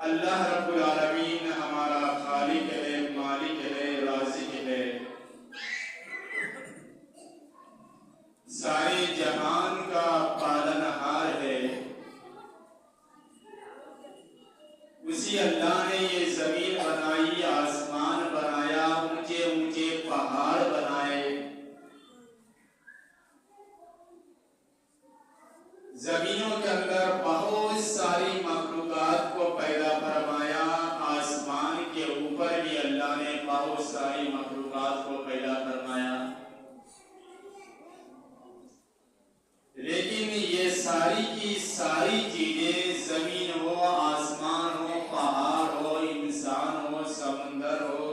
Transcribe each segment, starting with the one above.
اللہ رب العالمین ہمارا خالق ہے، مالک ہے، رازق ہے، سارے جہان کا پالنہار ہے۔ اسی اللہ نے یہ زمین بنائی، آسمان بنایا، اونچے اونچے پہاڑ بنائے، زمینوں کے اندر بہت ساری مخلوقات کو پیدا فرمایا، آسمان کے اوپر بھی اللہ نے بہت ساری مخلوقات کو پیدا فرمایا، لیکن یہ ساری کی ساری چیزیں، زمین ہو، آسمان ہو، پہاڑ ہو، انسان ہو، سمندر ہو،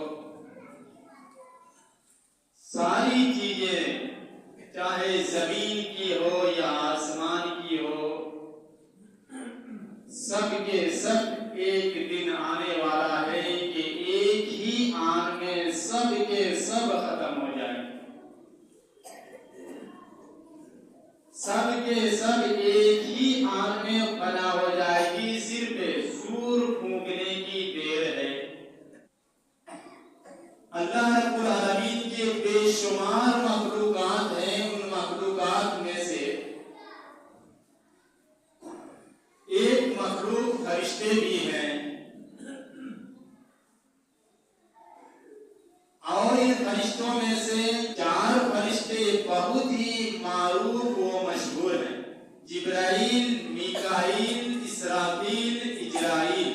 ساری چیزیں چاہے زمین کی ہو یا آسمان کی ہو، سب کے سب ایک دن آنے والا ہے کہ ایک ہی آن میں سب کے سب ختم ہو جائیں گے، سب کے سب ایک ہی آن میں فنا ہو جائے گی، صرف سور پھونکنے کی دیر ہے۔ اللہ رب العالمین کے بے شمار مخلوقات ہیں، ان مخلوقات میں سے ایک مخلوق فرشتے بھی ہیں، اور ان فرشتوں میں سے 4 فرشتے بہت ہی معروف و مشہور ہیں، جبرائیل، میکائیل، اسرافیل، اجرائیل۔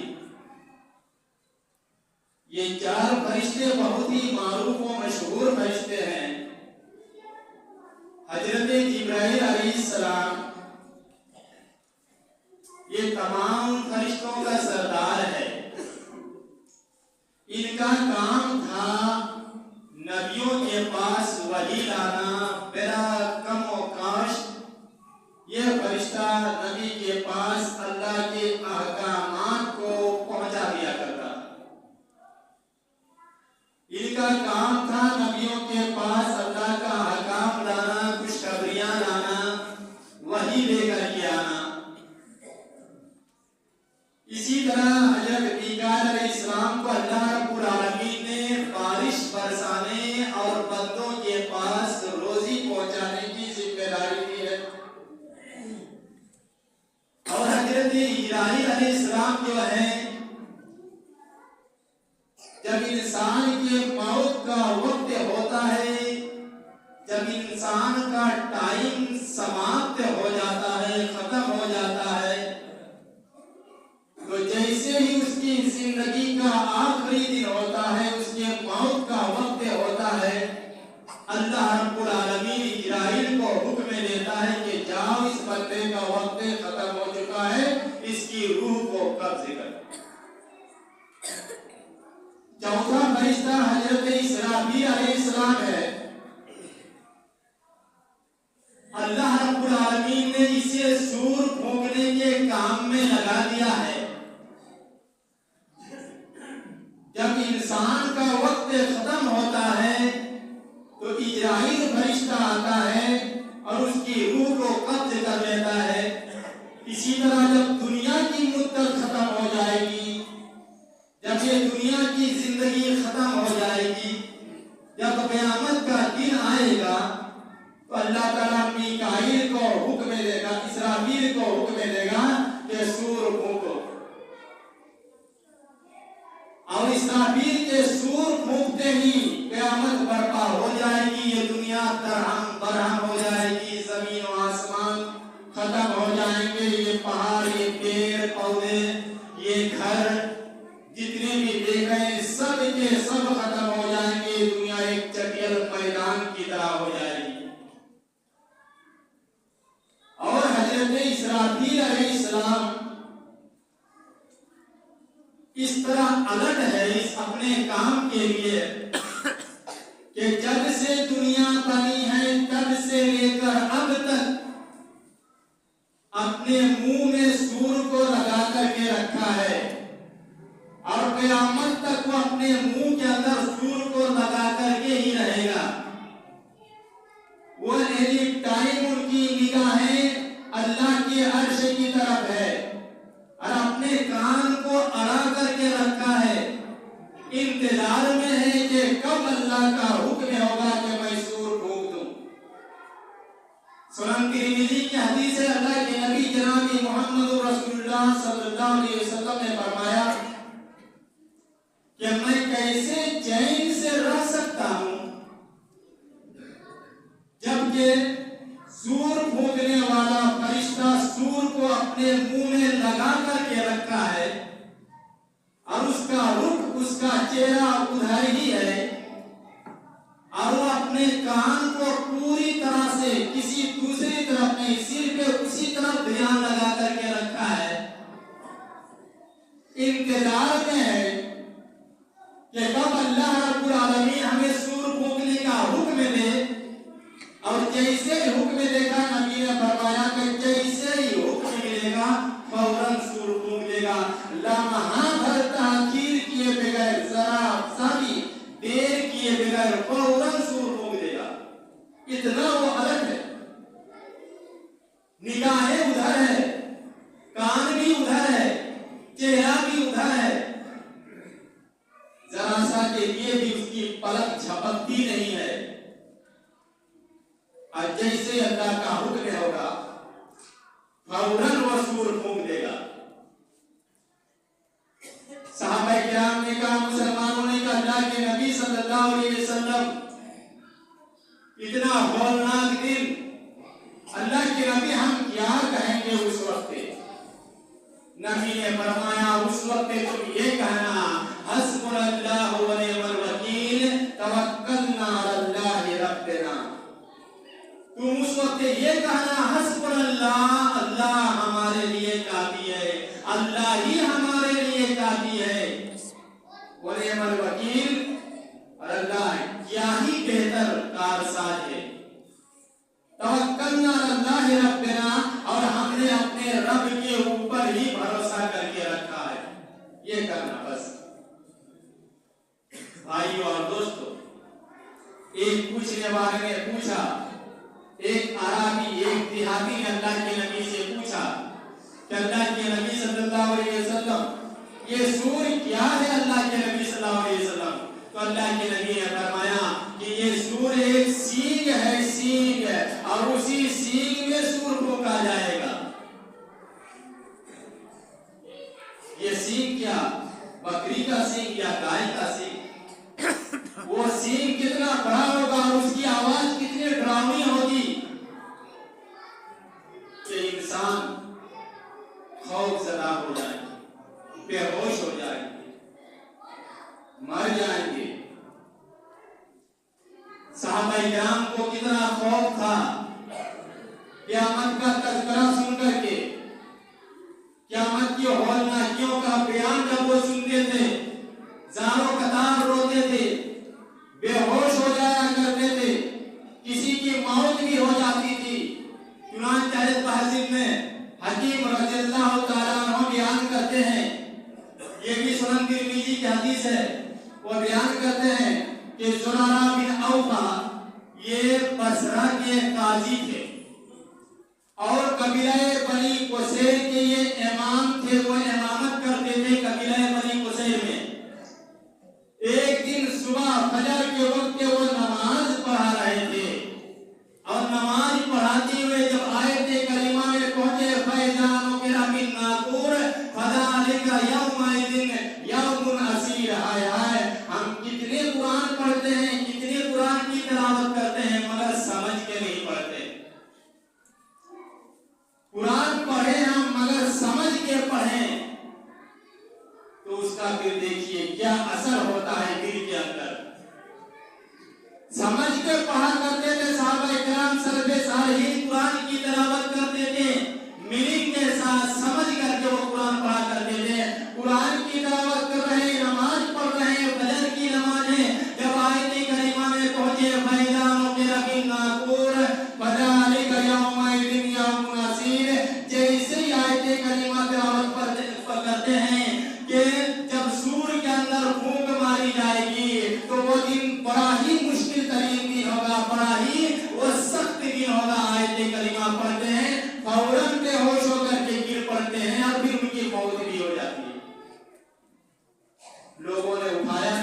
یہ 4 فرشتے بہت ہی معروف و مشہور فرشتے ہیں۔ حضرت جبرائیل علیہ السلام یہ تمام فرشتوں کا سردار ہے، ان کا کام تھا نبیوں کے پاس وحی لانا، بلا کم و کاش یہ فرشتہ نبی کے پاس اللہ کے احکامات کو پہنچا دیا کرتا، ان کا کام تھا نبیوں کے پاس اللہ کا احکام لانا، خوشخبریاں لانا، وحی لے کر کے آنا۔ اسی طرح حضرت میکائیل علیہ السلام کو اللہ رب العالمین نے بارش برسانے اور بندوں کے پاس روزی پہنچانے کی ذمہ داری دی ہے، اور حضرت اسرائیل علیہ السلام جو ہے، جب انسان کے موت کا وقت ہوتا ہے، جب انسان کا ٹائم سماپت ہو جاتا ہے، ختم ہو جاتا ہے، تو جیسے ہی اس کی زندگی کا آخری دن ہوتا ہے، اس کے موت کا وقت ہوتا ہے، اللہ رب العالمین اسرائیل کو حکم دیتا ہے کہ جاؤ، اس بندے کا وقت ختم ہو چکا ہے، اس کی روح کو قبض کرو۔ چوتھا فرشتہ حضرت اسرافیل علیہ السلام ہے، اللہ رب العالمین نے اسے سور پھونکنے کے کام میں لگا دیا ہے۔ جب انسان کا وقت ختم ہوتا ہے تو اسرائیل فرشتہ آتا ہے اور اس کی روح کو قبض کر لیتا ہے۔ اسی طرح جب دنیا کی مدت ختم ہو جائے گی، جب یہ دنیا کی زندگی ختم ہو جائے گی، جب قیامت کا دن آئے گا، تو اللہ تعالیٰ میکائیل کو حکم دے گا، اسرافیل کو حکم دے گا کہ سور پھونکو، اور اسرافیل کے سور پھونکتے ہی قیامت برپا ہو جائے گی، یہ دنیا درہم برہم ہو جائے گی، زمین و آسمان ختم ہو جائیں گے، یہ پہاڑ، یہ پیڑ پودے، یہ گھر جتنے بھی دیکھ رہے ہیں، سب کے سب ختم ہو جائیں گے، دنیا ایک چٹیل میدان کی طرح ہو جائے گی۔ اور حضرت اسرافیل علیہ السلام اس طرح الرٹ ہے اس اپنے کام کے لیے کہ جب سے دنیا بنی ہے تب سے لے کر اب تک اپنے منہ میں سور کو لگا کر کے رکھا ہے، اور قیامت تک وہ اپنے منہ کے اندر سور کو لگا کر کے ہی رہے گا۔ وہ اینی ٹائم ان کی نگاہیں اللہ کے عرش کی طرف ہے، اور اپنے کان کو اڑا علیہ وسلم نے فرمایا کہ میں کیسے چین سے رہ سکتا ہوں جبکہ سور پھونکنے والا فرشتہ سور کو اپنے منہ میں لگا کر کے رکھا ہے اور اس کا رخ اس کا چہرہ ادھر ہی ہے اور وہ اپنے کان کو پوری طرح سے کسی دوسری طرف نہیں صرف اسی طرف دھیان لگا کر کے رکھا ہے، انتظار میں ہے کہ کب اللہ رب العالمین ہمیں سور پھونکنے کا حکم دے۔ اور جیسے ہی حکم دیکھا نبی نے فرمایا کہ جیسے ہی حکم ملے گا فوراً سور پھونک دے گا، لمحہ بھر تاخیر کیے بغیر، ذرا سا بھی دیر کیے بغیر فوراً سور پھونک دے گا۔ اتنا وہ الگ ہے، نگاہیں ادھر ہے، کان بھی ادھر ہے، چہرہ بھی ادھر ہے، ذرا سا کے لیے بھی اس کی پلک جھپکتی نہیں ہے۔ اور جیسے اللہ کا حکم ہوگا فوراً وہ سور پھونک دے گا۔ صحابہ کرام نے کہا، مسلمانوں نے کہا اللہ کے نبی صلی اللہ علیہ وسلم اتنا ہولناک دن، اللہ کے نبی ہم کیا کہیں گے اس وقت؟ نبی نے فرمایا اس وقت تم یہ کہنا حسبنا اللہ و نعم الوکیل توکلنا علی اللہ ربنا۔ تم اس وقت یہ کہنا حسبنا اللہ، اللہ ہمارے لیے کافی ہے، اللہ ہی ہمارے لیے کافی ہے، ونعم الوکیل، اور اللہ کیا ہی بہتر کارساز ہے۔ توکلنا علی اللہ ربنا، اور ہم نے اپنے رب کے اوپر ہی بھروسہ کر کے رکھا ہے، یہ کرنا بس۔ بھائیو اور دوستو، ایک پوچھنے والے نے پوچھا، ایک عربی، ایک دیہاتی نے اللہ کے نبی سے پوچھا کہ اللہ کے نبی صلی اللہ علیہ وسلم یہ سور کیا ہے؟ اللہ کے نبی صلی اللہ علیہ وسلم، تو اللہ کے نبی نے فرمایا کہ یہ سور ایک سینگ ہے، سینگ ہے، اور اسی سینگ میں سور پھونکا جائے گا۔ یہ سینگ کیا؟ بکری کا سینگ یا گائے کا سینگ؟ وہ سینگ کتنا بڑا ہوگا اور اس کی آواز کتنی ڈراؤنی ہوگی کہ انسان خوف زدہ ہو جائے گے، بے ہوش ہو جائے گے، مر جائیں گے۔ صحابہ کرام کو کتنا خوف تھا قیامت کا تذکرہ سن کر کے، قیامت کی ہولناکیوں کا بیان جب وہ سنتے تھے زاروں قطار روتے تھے، بے ہوش ہو جایا کرتے تھے، کسی کی موت بھی ہو جاتی تھی۔ چنانچہ تہذیب میں حکیم رضی اللہ تعالیٰ عنہ بیان کرتے ہیں، یہ بھی سنن ترمذی کی حدیث ہے، وہ بیان کرتے ہیں کہ زرارہ بن اوفا یہ بصرہ کے قاضی تھے اور قبیلہ بنی قصیر کے یہ امام تھے، وہ امامت کرتے تھے قبیلہ بنی قصیر میں۔ ایک دن صبح فجر کے وقت وہ نماز پڑھا رہے تھے اور نماز پڑھاتے ہوئے جب آیت کریمہ میں پہنچے فَإِذَا نُقِرَ بِالنَّاقُورِ فَذَلِكَ يَوْمَئِذٍ يَوْمٌ عَسِيرٌ۔ ہائے ہائے، ہم کتنے قرآن پڑھتے ہیں، کتنے قرآن کی تلاوت کرتے ہیں، مگر سمجھ کے نہیں پڑھتے۔ قرآن پڑھیں ہم مگر سمجھ کے پڑھیں تو اس کا پھر دیکھیے کیا اثر ہوتا ہے دل کے اندر۔ سمجھ کے پڑھا کرتے تھے صحابہ کرام، سلف صالحین قرآن کی تلاوت کرتے تھے، میرنگ کے ساتھ سمجھ کر کے وہ قرآن پڑھا کرتے تھے۔ قرآن کی تلاوت کر رہے ہیں، نماز پڑھ رہے ہیں، فجر کی نماز ہے، جب آیت کریمہ میں پہنچے فَإِذَا نُقِرَ بِالنَّاقُورِ فَذَلِكَ يَوْمَئِذٍ يَوْمٌ عَسِيرٌ، جیسے ہی آیت کریمہ تلاوت کرتے ہیں کہ جب سور کے اندر پھونک ماری جائے گی تو وہ دن بڑا ہی مشکل ترین دن ہوگا، بڑا ہی وہ سخت دن ہوگا۔ آیت کریمہ پڑھتے ہیں، فوراً بے ہوش ہو کر کے گر پڑتے ہیں اور پھر ان کی موت بھی ہو جاتی ہے۔ لوگوں نے اٹھایا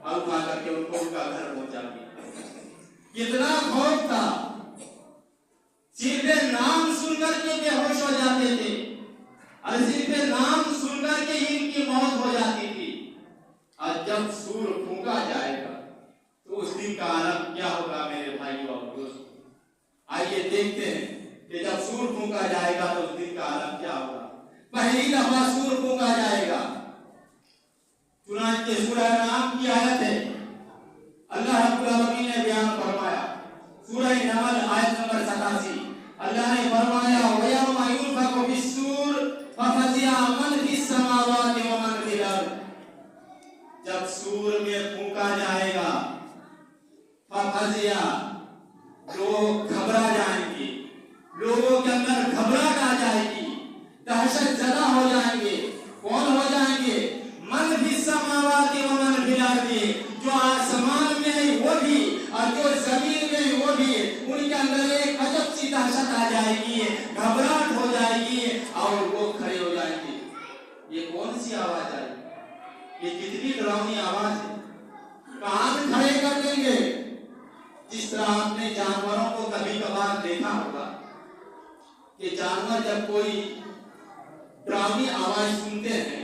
اور اٹھا کر کے ان کو ان کا گھر پہنچا دیا۔ کتنا خوف تھا، صرف نام سن کر کے بے ہوش ہو جاتے تھے، اور صرف نام फूंका जाएगा तो उस दिन का आलम क्या होगा। पहली दफा सूर फूंका जाएगा। चुनांचे सूरह नाम की आयत है, अल्लाह रब्बुल आलमीन ने बयान फरमाया, सूरह नमल आयत नंबर 87, अल्लाह ने फरमाया वयौमा युनफखु फिस्सूर फफज़िअ मन फिस समावाति व मन फिल अर्द। जब सूर में फूंका जाएगा, फफज़िअ, लोग घबरा जाएंगे, लोगों के अंदर घबराहट आ जाएगी, दहशत ज़दा हो जाएंगे। कौन हो जाएंगे? मन फिस समावाति व मन फिल अर्द, जो आसमान में है वो भी और जो जमीन में है वो भी, उनके अंदर एक अजब सी दहशत आ जाएगी, घबराहट हो जाएगी और वो खड़े हो जाएंगे। ये कौन सी आवाज आई? ये कितनी डरावनी आवाज है। कान खड़े कर देंगे। जिस तरह आपने जानवरों को कभी कभार देखा होगा कि जानवर जब कोई डरावनी आवाज सुनते हैं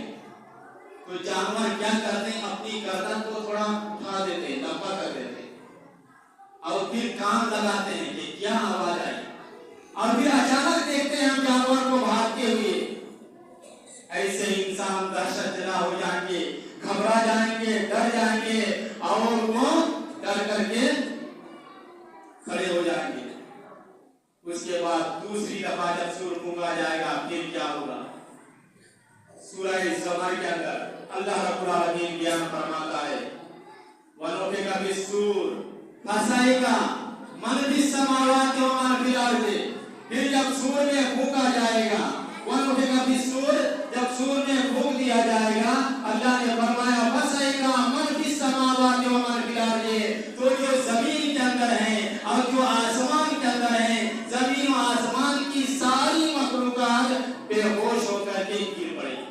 तो जानवर क्या करते हैं, अपनी गर्दन को थोड़ा उठा देते हैं, लंबा कर देते हैं और फिर कान लगाते हैं कि क्या आवाज आई, और फिर अचानक देखते हैं हम जानवर को भागते हुए। ऐसे इंसान दहशतजदा हो जाएंगे, घबरा जाएंगे, डर जाएंगे और वो डर करके खड़े हो जाएंगे। उसके बाद दूसरी दफा जब सूर फूंका जाएगा फिर क्या होगा। सूरह ज़मर के अंदर अल्लाह रब्बुल आलमीन बयान फरमाता है, वनुफ़िख़ फिस्सूर फसइक़ मन फिस समावाति व मन फिल अर्द। फिर जब सूर में फूंका जाएगा, वनुफ़िख़ फिस्सूर, जब सूर में फूंक दिया जाएगा, अल्लाह ने फरमाया फसइक़ मन फिस समावाति व मन फिल अर्द। तो जो जमीन के अंदर है और जो आसमान के अंदर है, जमीन और आसमान की सारी मखलूकात बेहोश होकर के गिर पड़ेगी,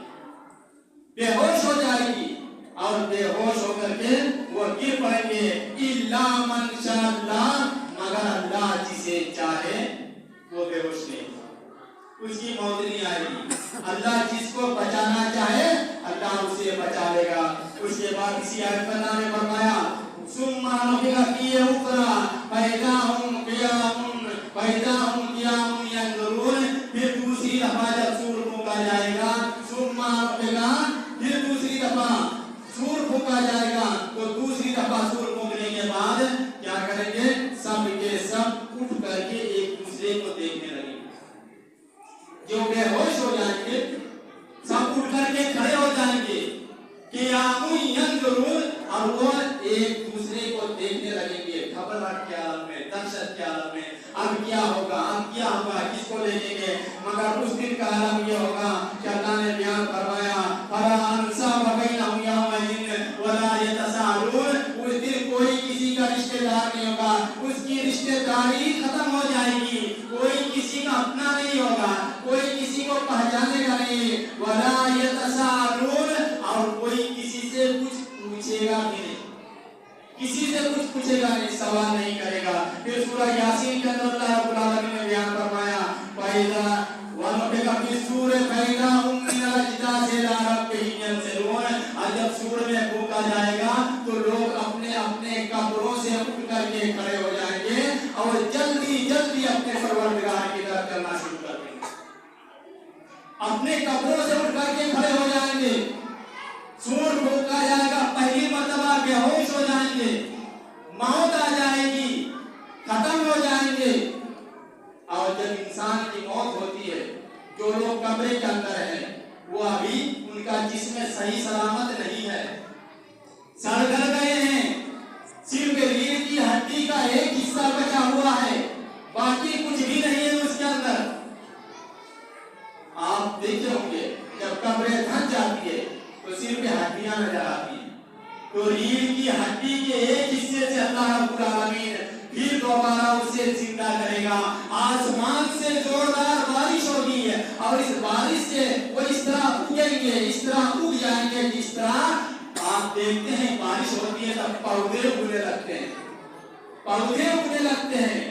बेहोश हो जाएगी और बेहोश होकर के वो गिर पड़ेंगे। इल्ला मन शाअल्लाह, मगर अल्लाह जिसे चाहे वो बेहोश नहीं होगा, उसकी मौत नहीं आएगी। अल्लाह जिसको बचाना चाहे अल्लाह उसे बचा लेगा। उसके बाद इसी आयत में अल्लाह ने फरमाया सुम्मा नुफ़िख़ फ़ीहि उख़रा फ़इज़ा हुम क़ियामुन यंज़ुरून। फिर दूसरी दफा जब सूर फूंका जाएगा, सुम्मा नुफ़िख़, फिर दूसरी दफा सूर फूंका जाएगा तो दूसरी दफा सूर फूंकने के बाद क्या करेंगे, सब के सब उठ करके एक दूसरे को देखने लगेंगे। जो बेहोश हो जाएंगे सब उठ करके खड़े हो जाएंगे, क़ियामुन यंज़ुरून, और वो एक दूसरे को देखने लगेंगे, घबराहट के आलम में, दहशत के आलम में। अब क्या होगा, अब क्या होगा, किसको देखेंगे। मगर उस दिन का आलम ये होगा कि अल्लाह ने बयान फरमाया फला अंसाब बैनहुम यौमइज़िन वला यतसाअलून। उस दिन कोई किसी का रिश्तेदार नहीं होगा, उसकी रिश्तेदारी खत्म हो जाएगी, कोई किसी का अपना नहीं होगा, कोई किसी को पहचानेगा नहीं। वला यतसाअलून, और कोई किसी से कुछ पूछेगा भी नहीं, किसी से कुछ पूछेगा नहीं, सवाल नहीं करेगा। फिर सूरह यासीन के अंदर अल्लाह रब्बुल आलमीन ने बयान फरमाया फ़इज़ा वनुफ़िख़ फ़िस्सूर फ़इज़ा हुम मिनल अजदाथि इला रब्बिहिम यंसिलून। और जब सूर में फूंका जाएगा तो लोग अपने अपने कब्रों से उठ करके खड़े हो जाएंगे और जल्दी जल्दी अपने परवरदिगार की तरफ चलना शुरू कर देंगे, अपने कब्रों से उठ करके खड़े हो जाएंगे। सूर फूंका जाएगा, पहली मर्तबा बेहोश हो जाएंगे, मौत आ जाएगी, खत्म हो जाएंगे। और जब इंसान की मौत होती है, जो लोग कब्र के अंदर हैं वो अभी उनका जिस्म सही सलामत नहीं है, सड़ गल गए हैं, सिर्फ रीढ़ की हड्डी का एक हिस्सा बचा हुआ है, बाकी कुछ भी नहीं है उसके अंदर। आप देखे होंगे जब कब्रें धंस जाती है तो सिर्फ हड्डियां नजर आती हैं, तो रीढ़ की हड्डी के एक हिस्से से अल्लाह रब्बुल आलमीन फिर दोबारा उसे जिंदा करेगा। आसमान से जोरदार बारिश होगी और इस बारिश से वो इस तरह उगेंगे, इस तरह उग जाएंगे जिस तरह आप देखते हैं बारिश होती है तब पौधे उगने लगते हैं, पौधे उगने लगते हैं,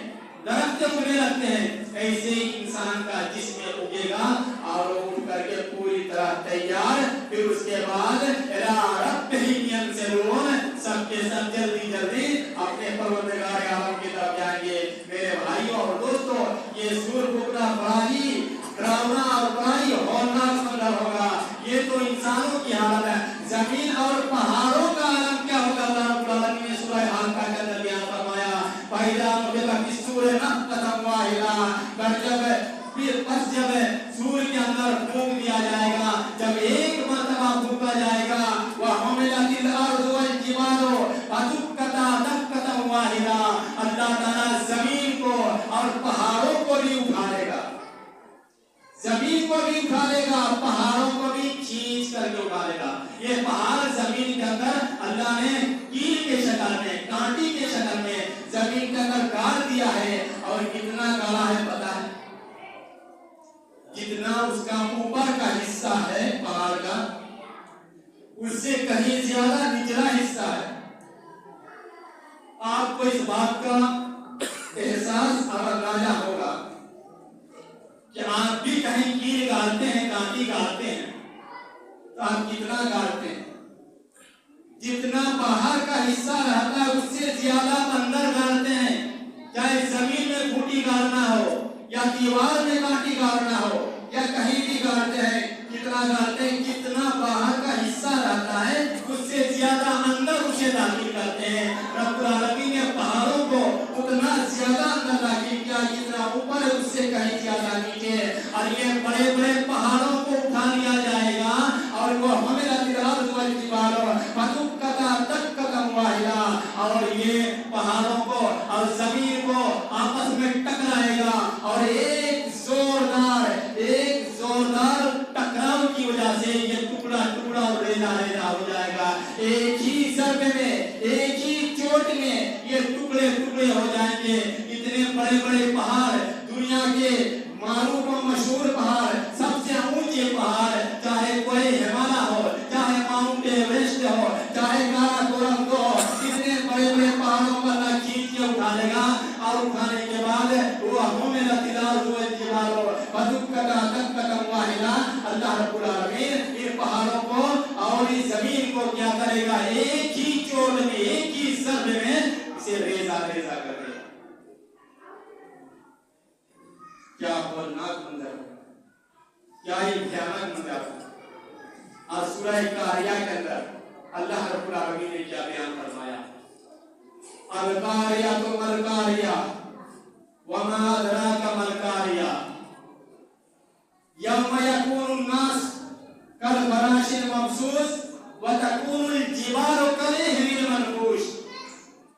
दरख्त उगने लगते हैं। ऐसे ही इंसान का जिस्म उगेगा और वो उठ करके पूरी तरह तैयार। फिर उसके बाद इला रब्बिहिम यंसिलून, सबके सब जल्दी जल्दी अपने परवरदिगार आलम की तरफ जाएंगे। मेरे भाइयों और दोस्तों, ये सूर फूंकना बड़ा ही इंसानों की हालत है। जमीन और पहाड़ों का आलम क्या होगा? अल्लाह रब्बुल आलमीन ने सूरह हाक़ा के अंदर बयान फरमाया, फइज़ा नुफ़िख़ फ़िस्सूर नफ़ख़तन वाहिदा, जब सूर के अंदर फूंक दिया जाएगा, जब एक मरतबा फूंका जाएगा, वहुमिलतिल अर्ज़ु वल जिबालु फदुक्कता दक्कतन वाहिदा, अल्लाह ताला जमीन को और पहाड़ों को भी उठाएगा, जमीन को भी उठा लेगा, पहाड़ों को भी खींच करके उठा लेगा। ये पहाड़ जमीन के अंदर अल्लाह ने कील के शक्ल में, कांटी के शक्ल में जमीन के अंदर गाड़ दिया है। और कितना गाड़ा है पता है? जितना उसका ऊपर का हिस्सा है पहाड़ का, उससे कहीं ज्यादा निचला हिस्सा है। आपको इस बात का एहसास और अंदाजा होगा कि आप भी कहीं कील गाड़ते हैं, कांटी गाड़ते हैं, तो आप कितना गाड़ते हैं? जितना बाहर का हिस्सा रहता है उससे ज्यादा अंदर गाड़ते हैं। चाहे जमीन में खूंटी गाड़ना हो या दीवार में कांटी गाड़ना हो या कहीं भी गाड़ते हैं, कितना गाड़ते हैं? जितना बाहर का हिस्सा रहता है उससे ज्यादा अंदर उसे दाखिल करते हैं। रब्बुल आलमीन ने पहाड़ों को उतना ज्यादा अंदर दाखिल किया जितना ऊपर है उससे कहीं ज्यादा नीचे। और ये बड़े बड़े पहाड़ों को उठा लिया जाएगा और वो हुमिलतिल अर्ज़ु वल जिबालु फदुक्कता दक्कतन वाहिदा, और ये पहाड़ों को और जमीन को आपस में टकराएगा और एक जोरदार टकराव की वजह से ये टुकड़ा टुकड़ा और रेजा रेजा हो जाएगा। एक ही ज़रबे में, एक ही चोट में ये टुकड़े टुकड़े हो जाएंगे। इतने बड़े बड़े पहाड़, दुनिया के मारूफ और मशहूर पहाड़, सबसे ऊंचे पहाड़, चाहे कोई हिमालय हो, चाहे माउंट एवरेस्ट हो, चाहे काराकोरम हो, इतने बड़े बड़े पहाड़ों पर अल्लाह खींच के उठा लेगा। और उठाने के बाद वो हुमिलतिल अर्ज़ु वल जिबालु फदुक्कता दक्कतन वाहिदा, अल्लाह रब्बुल आलमीन इन पहाड़ों को और इस जमीन को क्या करेगा? एक ही चोट में, एक ही ज़रबे में इसे रेजा रेजा कर देगा। क्या खौफनाक मंजर, क्या ये भयानक मंजर। और सूरह कारिया के अंदर अल्लाह रब्बुल आलमीन ने क्या बयान फरमाया? अल कारिया तो मल कारिया वमा अदराका मल कारिया यौम यकूनुन नास कल फराशिल मबसूस व तकूनुल जिबालु कल इहनिल मनफूश।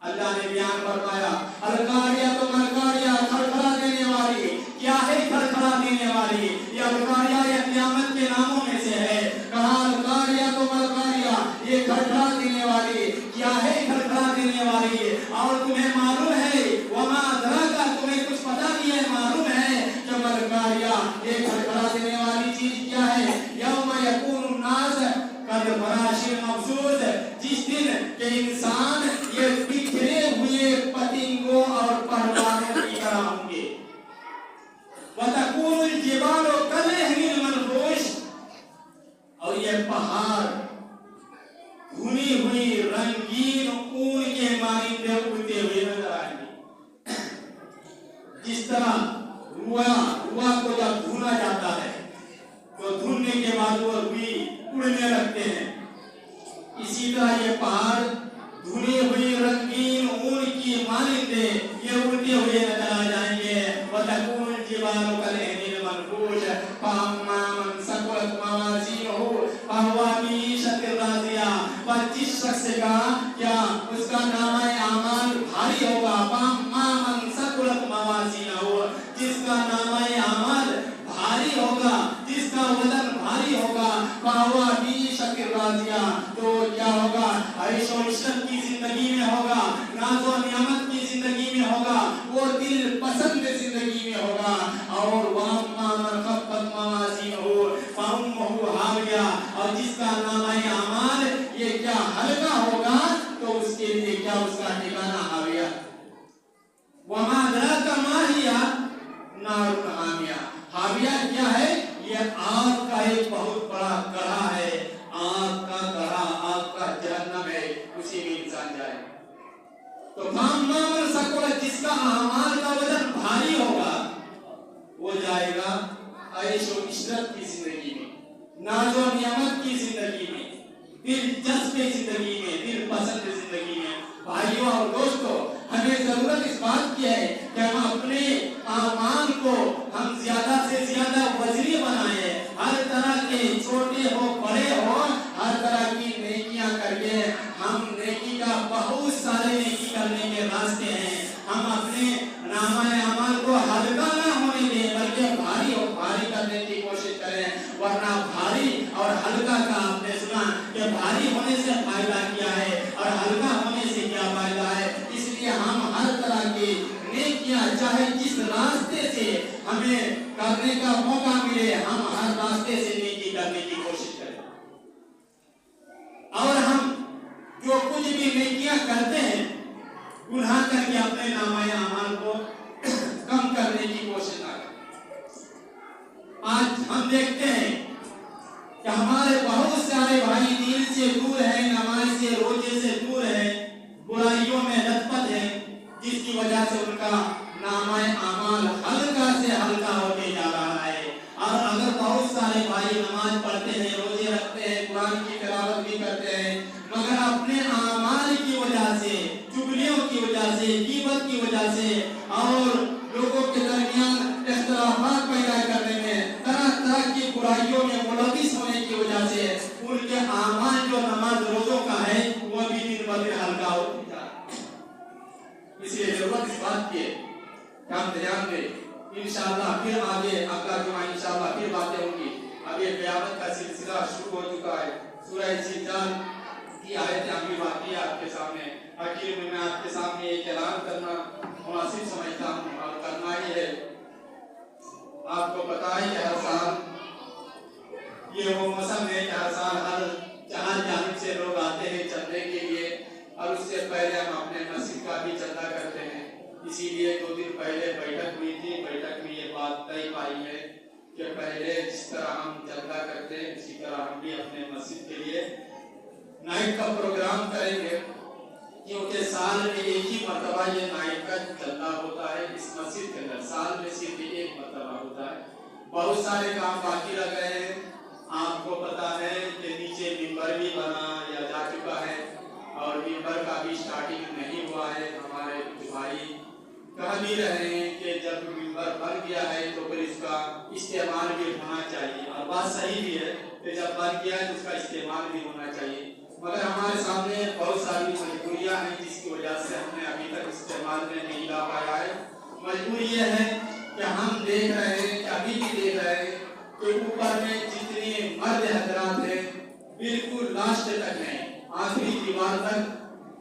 अल्लाह ने बयान फरमाया अल कारिया तो मल कारिया, खड़खड़ा देने वाली। क्या है खड़खड़ा देने वाली? ये अल कारिया ये क़यामत के नामों में से है। कहा अल कारिया तो मल कारिया, ये खड़खड़ा देने वाली। क्या है खड़खड़ा देने वाली? और तुम्हें मालूम है वमा अदराका, तुम्हें कुछ पता नहीं है, मालूम है कि मल कारिया ये खड़खड़ा देने वाली चीज क्या है? यौम यकूनुन नास कल फराशिल मबसूस, जिस दिन के इंसान ये बिखरे हुए पतंगों और परवानों की तरह होंगे। व तकूनुल जिबालु कल इहनिल मनफूश, और ये पहाड़ भुनी हुई रंगीन ऊन के मानिंदे उड़ते हुए नजर आएंगे। जिस तरह रुआ को जब भुना जाता है तो भुनने के बाद वो रुई उड़ने लगते हैं, इसी तरह ये पहाड़ धुनी हुई रंगीन ऊन की मानिंदे ये उड़ते हुए नजर आ जाएंगे। व तकूनुल जिबालु कल इहनिल मनफूश फअम्मा मन सक़ुलत मवाज़ीनुहु फहुव फ़ी ईशतिन राज़िया, पर जिस शख्स का क्या उसका नामा आमाल भारी होगा, फअम्मा मन सक़ुलत मवाज़ीनुहु, जिसका नामा आमाल भारी होगा, जिसका वजन भारी होगा, फहुव फ़ी ईशतिन राज़िया, तो क्या होगा? ऐश और इशरत की जिंदगी में होगा, नाज़ो नियामत की जिंदगी में होगा, वो दिल पसंद जिंदगी में होगा। और वअम्मा मन ख़फ़्फ़त मवाज़ीनुहु फउम्मुहु हाविया, और जिसका नामा आमाल ये क्या हल्का होगा तो उसके लिए क्या उसका ठिकाना हाविया। वमा अदराका मा हिया नारुन हामिया, हाविया क्या है? ये आग का एक बहुत बड़ा कड़ा है, आग का कड़ा, आग का जहन्नम है, उसी में इंसान जाए। तो फअम्मा मन सक़ुलत, जिसका आमाल का वजन भारी होगा वो जाएगा ऐश और इशरत की जिंदगी में, नाज़ो नियामत की जिंदगी चाहे जिस रास्ते से हमें करने का मौका मिले, हम हर रास्ते से नेकी करने की कोशिश करें। और हम जो कुछ भी नेकियां करते हैं, गुनाह करके अपने नामाए अमाल को कम करने की कोशिश ना करें। आज हम देखते हैं कि हमारे बहुत सारे भाई दीन से दूर है, नमाज से रोजे से दूर है, बुराइयों में लथपथ है, जिसकी वजह से उनका नामाए अमाल हल्का से हल्का होते जा रहा है। और अगर बहुत सारे भाई नमाज पढ़ते हैं, रोजे रखते हैं, कुरान की तिलावत भी करते हैं, मगर अपने अमाल की वजह से, चुगलियों की वजह से, ग़ीबत की वजह से और लोगों के दरमियान इख्तिलाफात पैदा करने में, तरह तरह की बुराइयों में मुलविस होने की वजह से उनके अमाल जो नमाज रोजों का है वो भी दिन ब दिन हल्का होता जा रहा है। इसलिए जरूरत इस बात की है कि हम ध्यान दें। इंशाअल्लाह फिर आगे अगला जुमा इंशाअल्लाह फिर बातें होंगी। अब ये क़यामत का सिलसिला शुरू हो चुका है। सूरह जिलज़ाल की आयतें अभी बाकी है आपके सामने। आखिर में मैं आपके सामने एक ऐलान करना मुनासिब समझता हूँ और करना ही है। आपको पता है कि हर साल ये वो मौसम है कि हर साल हर जहाँ जानिब से लोग आते हैं चंदे के लिए, और उससे पहले हम अपने मस्जिद का भी चंदा करते हैं। इसीलिए 2 दिन पहले बैठक हुई थी। बैठक में ये बात तय पाई है कि पहले जिस तरह हम चंदा करते हैं उसी तरह हम भी अपने मस्जिद के लिए नाइट का प्रोग्राम करेंगे, क्योंकि साल में एक ही मरतबा ये नाइट का चंदा होता है इस मस्जिद के अंदर। साल में सिर्फ एक मरतबा होता है। बहुत सारे काम बाकी रह गए हैं। आपको पता है कि नीचे मिंबर भी बना या जा चुका है और मिंबर का भी स्टार्टिंग नहीं हुआ है। हमारे कुछ भाई कह भी रहे हैं कि जब मिंबर बन गया है तो फिर इसका इस्तेमाल भी होना चाहिए, और बात सही भी है कि जब बन गया है तो उसका इस्तेमाल भी होना चाहिए। मगर हमारे सामने बहुत सारी मजबूरियां हैं जिसकी वजह से हमने अभी तक इस्तेमाल में नहीं ला पाया है। मजबूरी ये है कि हम देख रहे हैं कि अभी भी देख रहे हैं कि ऊपर में जितने मर्द हजरात हैं बिल्कुल लास्ट तक हैं, आखिरी दीवार तक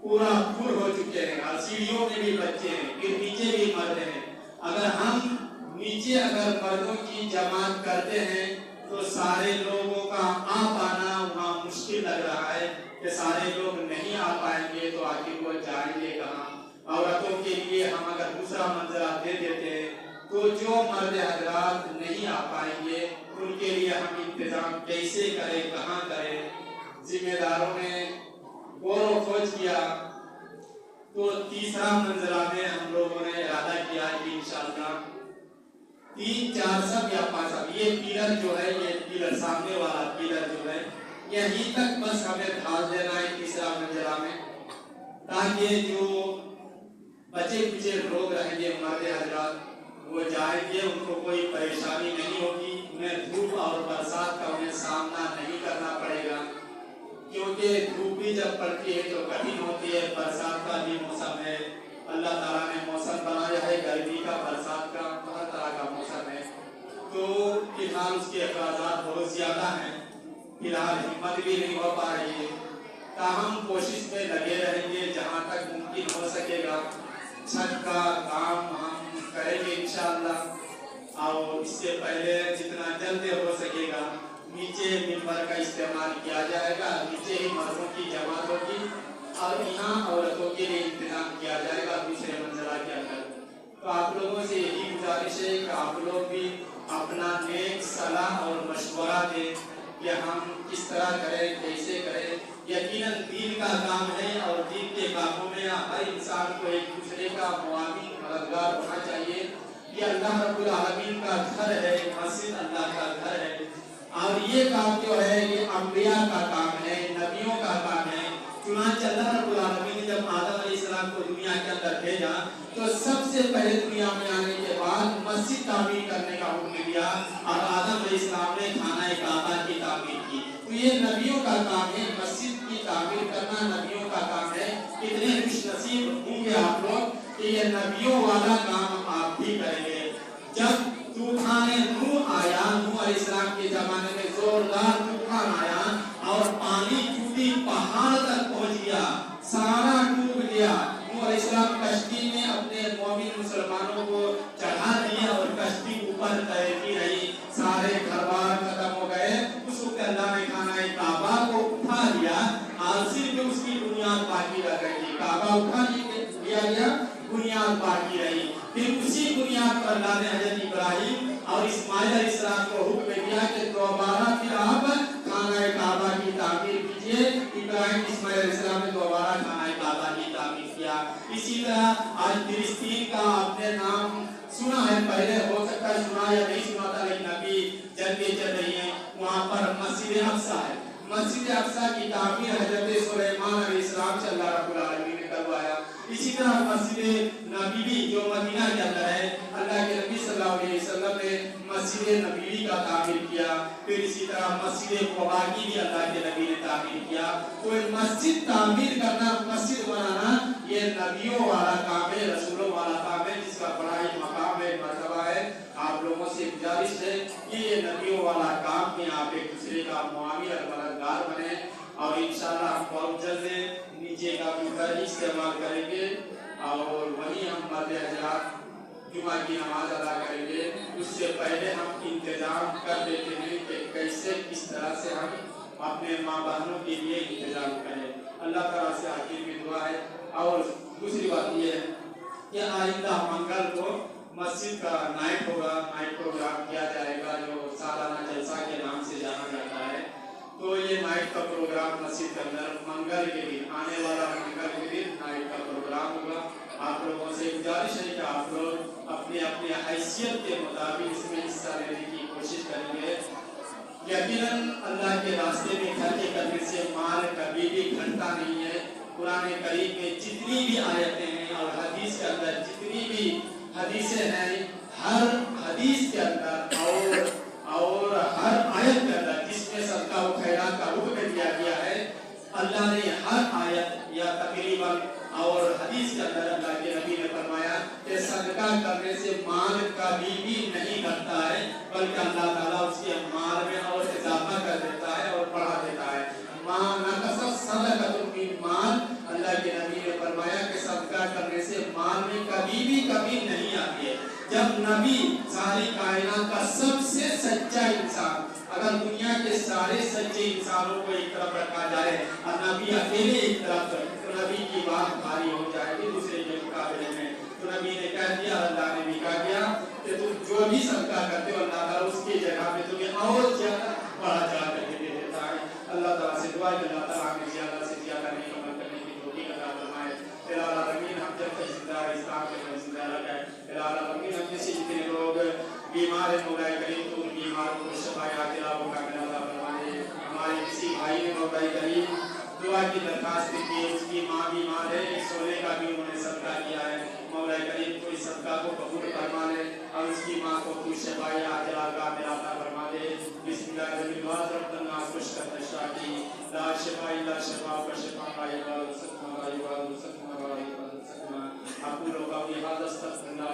पूरा फुल हो चुके हैं, और सीढ़ियों में भी बच्चे हैं, फिर नीचे भी मर्द हैं। अगर हम नीचे अगर मर्दों की जमात करते हैं तो सारे लोगों का आ पाना वहाँ मुश्किल लग रहा है कि सारे लोग नहीं आ पाएंगे तो आखिर वो जाएंगे कहाँ। औरतों के लिए हम अगर दूसरा मंजरा दे देते हैं तो जो मर्द हजरात नहीं आ पाएंगे उनके लिए हम इंतजाम कैसे करें, कहाँ करें। जिम्मेदारों ने गौर खोज किया तो तीसरा मंजरा में हम लोगों ने इरादा किया कि इंशाअल्लाह 3, 4 सब या 5 सब ये पिलर जो है, ये पिलर सामने वाला पिलर जो है यहीं तक बस हमें ढाल देना है तीसरा मंजरा में, ताकि जो बचे कुचे लोग रहेंगे मर्द हजरात वो जाएंगे, उनको कोई परेशानी नहीं होगी, उन्हें धूप और बरसात का उन्हें सामना नहीं करना पड़ेगा। क्योंकि धूप भी जब पड़ती है तो कठिन होती है, बरसात का भी मौसम है, अल्लाह ताला ने मौसम बनाया है गर्मी का, बरसात का, हर तरह का मौसम है। तो फिलहाल उसके अखराजात बहुत ज्यादा हैं, फिलहाल हिम्मत भी नहीं हो पा रही है। ताहम कोशिश में लगे रहेंगे, जहाँ तक मुमकिन हो सकेगा छत का काम हम करेंगे इंशाअल्लाह। और इससे पहले जितना जल्दी हो सकेगा नीचे मिंबर का इस्तेमाल किया जाएगा, नीचे ही मर्दों की जमात होगी और यहाँ औरतों के लिए इंतजाम किया जाएगा दूसरे मंजिला के अंदर। तो आप लोगों से यही गुजारिश है कि आप लोग भी अपना नेक सलाह और मशवरा दें कि हम किस तरह करें, कैसे करें। यकीनन दीन का काम है और दीन के कामों में हर इंसान को एक दूसरे का मुआविन मददगार होना चाहिए। ये अल्लाह रब्बुल आलमीन का घर है, मस्जिद अल्लाह का घर है, और ये काम जो है ये अंबिया का काम है, नबियों का काम है। चुनांचे अल्लाह रब्बुल आलमीन ने जब आदम अलैहिस्सलाम को दुनिया के अंदर भेजा तो सबसे पहले दुनिया में आने के बाद मस्जिद तामीर करने का हुक्म दिया और आदम अलैहिस्सलाम ने खाना काबा की तामीर की। तो ये नबियों का काम है, मस्जिद की तामीर करना नबियों का काम है। कितने खुशनसीब होंगे आप लोग कि ये नबियों वाला काम आप भी करेंगे। जब तूफान नूह आया, नूह अलैहिस्सलाम के जमाने में जोरदार तूफान आया और पानी टूटी पहाड़ तक पहुंच गया, सारा डूब गया। नूह अलैहिस्सलाम कश्ती में अपने मोमिन मुसलमानों को काबा को उठा लिया और सिर्फ उसकी बुनियाद बाकी रह गई। काबा उठा लिया गया, बुनियाद बाकी रही। फिर उसी बुनियाद पर अल्लाह ने हजरत इब्राहिम और इस्माइल अलैहिस्सलाम को हुक्म दिया कि दोबारा फिर आप खाना काबा की तामीर कीजिए। इब्राहिम इस्माइल अलैहिस्सलाम ने दोबारा खाना काबा की तामीर किया। इसी तरह आज फिलिस्तीन का आपने नाम सुना है, पहले हो सकता है सुना या नहीं सुना था, लेकिन अभी जंगें चल रही हैं। वहाँ पर मस्जिद अक्सा है। मस्जिद अक्सा की तामीर हजरत सुलेमान अलैहिस्सलाम से अल्लाह रब्बुल आलमीन ने करवाया। इसी तरह मस्जिद नबवी जो मदीना के अंदर है, अल्लाह के नबी सल्लल्लाहु अलैहि वसल्लम ने मस्जिद नबवी का तामीर किया। फिर इसी तरह मस्जिद क़ुबा की भी अल्लाह के नबी ने तामीर किया। कोई मस्जिद तामीर करना, मस्जिद बनाना, ये नबियों वाला काम है, रसूलों वाला काम है, जिसका बड़ा ही मकाम है, मर्तबा है। आप लोगों से गुजारिश है कि ये नबियों वाला काम में आप एक दूसरे का मुआविन और मददगार बने और इंशाअल्लाह हम बहुत जल्द नीचे का भी इस्तेमाल करेंगे और वहीं हम मर्द हजरात जुमा की नमाज अदा करेंगे। उससे पहले हम इंतजाम कर देते हैं कि कैसे किस तरह से हम अपने माँ बहनों के लिए इंतजाम करें। अल्लाह ताला से आखिर में दुआ है। और दूसरी बात ये है कि आइंदा मंगल को मस्जिद का नाइट होगा, नाइट प्रोग्राम किया जाएगा जो सालाना जलसा के नाम से जाना जाता है। तो ये नाइट का प्रोग्राम मस्जिद के अंदर मंगल के दिन, आने वाला मंगल के दिन नाइट का प्रोग्राम होगा। आप लोगों से गुजारिश है कि आप लोग अपने अपने हैसियत के मुताबिक इसमें हिस्सा लेने की कोशिश करेंगे। यकीनन अल्लाह के रास्ते में खर्च करने से माल कभी भी घटता नहीं है। कुरान करीम में जितनी भी आयतें हैं और हदीस के अंदर जितनी भी हदीसें हैं, हर हदीस के अंदर और हर आयत के अंदर जिसमें सदका व खैरात का हुक्म दिया गया है, अल्लाह ने हर आयत या तकरीबन और हदीस के अंदर अल्लाह के नबी ने फरमाया कि सदका करने से माल कभी भी नहीं घटता है, बल्कि अल्लाह ताला उसके माल में और इजाफा कर देता है और बढ़ा देता है। माल, अल्लाह के नबी ने फरमाया कि सदका करने से माल में कभी भी कमी नहीं आती है। जब नबी सारी कायनात का सबसे सच्चा इंसान, अगर दुनिया के सारे सच्चे इंसानों को एक तरफ रखा जाए और नबी अकेले एक तरफ, तो नबी की बात भारी हो जाएगी दूसरे के मुकाबले में। तो नबी ने कह दिया, अल्लाह ने भी कह दिया कि तुम जो भी सदका करते हो अल्लाह ताला उसकी जगह में तुम्हें और ज्यादा बढ़ा चढ़ा करके दे देता है। अल्लाह ताला से दुआ है कि अल्लाह ताला हमें ज्यादा से ज्यादा नहीं अमल करने की तौफीक अता फरमाए। या आमीन। हम जब तक जिंदा है इस्लाम के जिंदा रखे। या आमीन। हम जैसे जितने लोग बीमार है मौला करीम तो उन बीमारों को शफायात इलाहो का अता फरमाए। हमारे किसी भाई ने मौला करीम दुआ की दरखास्त की, उसकी माँ बीमार है, एक सोने का भी उन्होंने सदका किया है। मौला करीम को इस सदका को कबूल फरमा ले और उसकी माँ को खुश शफायात इलाहो का अता फरमा दे। बिस्मिल्लाह रब्बना खुशकत शाकी ला शिफा इल्ला शिफा व शिफा का इबादत सकमा व इबादत सकमा व इबादत सकमा। अक़ूलु क़ौली हाज़ा अस्तग़फिरुल्लाह